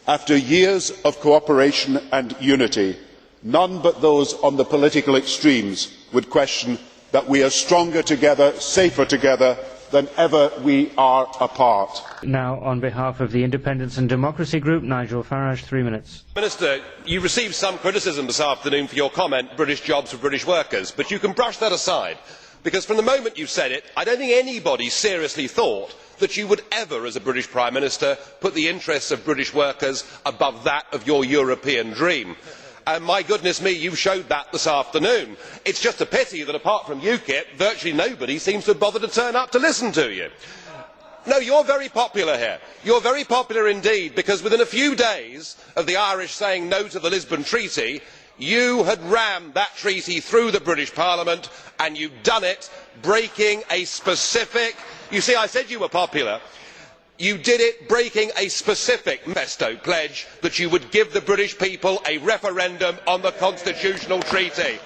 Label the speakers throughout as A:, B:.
A: After years of cooperation and unity, none but those on the political extremes would question that we are stronger together, safer together than ever we are apart.
B: Now, on behalf of the Independence and Democracy Group, Nigel Farage, 3 minutes.
C: Minister, you received some criticism this afternoon for your comment, British jobs for British workers, but you can brush that aside, because from the moment you said it, I don't think anybody seriously thought that you would ever, as a British Prime Minister, put the interests of British workers above that of your European dream. And my goodness me, you showed that this afternoon. It's just a pity that apart from UKIP, virtually nobody seems to have bothered to turn up to listen to you. No, you're very popular here. You're very popular indeed, because within a few days of the Irish saying no to the Lisbon Treaty, you had rammed that treaty through the British Parliament, and you'd done it breaking a specific... You see, I said you were popular. You did it breaking a specific manifesto pledge that you would give the British people a referendum on the constitutional treaty.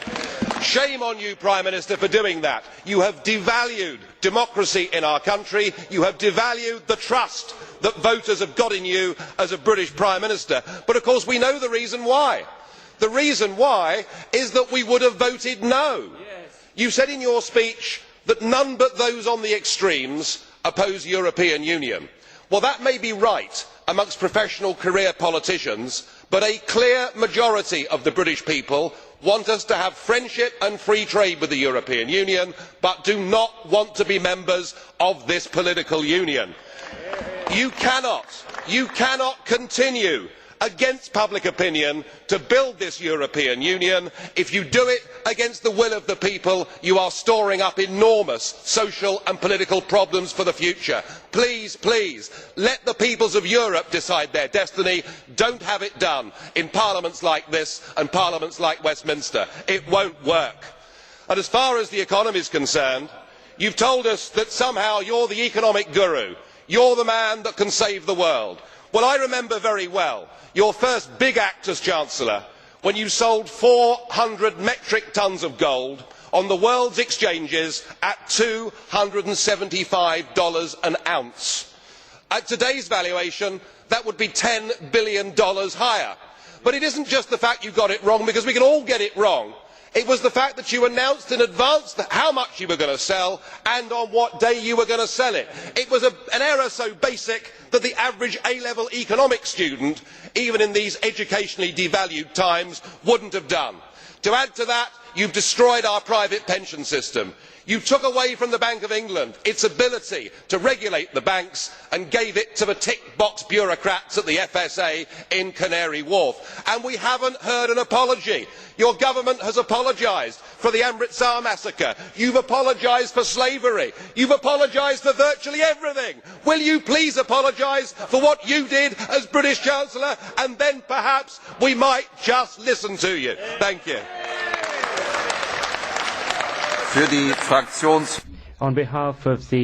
C: Shame on you, Prime Minister, for doing that. You have devalued democracy in our country. You have devalued the trust that voters have got in you as a British Prime Minister. But of course we know the reason why. The reason why is that we would have voted no. You said in your speech that none but those on the extremes oppose European Union. Well, that may be right amongst professional career politicians, but a clear majority of the British people want us to have friendship and free trade with the European Union, but do not want to be members of this political union. You cannot continue against public opinion to build this European Union. If you do it against the will of the people, you are storing up enormous social and political problems for the future. Please, please, let the peoples of Europe decide their destiny. Don't have it done in parliaments like this and parliaments like Westminster. It won't work. And as far as the economy is concerned, you've told us that somehow you're the economic guru. You're the man that can save the world. Well, I remember very well your first big act as Chancellor, when you sold 400 metric tonnes of gold on the world's exchanges at $275 an ounce. At today's valuation, that would be $10 billion higher. But it isn't just the fact you got it wrong, because we can all get it wrong. It was the fact that you announced in advance how much you were going to sell and on what day you were going to sell it. It was an error so basic that the average A-level economics student, even in these educationally devalued times, wouldn't have done. To add to that, you've destroyed our private pension system. You took away from the Bank of England its ability to regulate the banks and gave it to the tick-box bureaucrats at the FSA in Canary Wharf. And we haven't heard an apology. Your government has apologised for the Amritsar massacre. You've apologised for slavery. You've apologised for virtually everything. Will you please apologise for what you did as British Chancellor, and then perhaps we might just listen to you. Thank you.
B: On behalf of the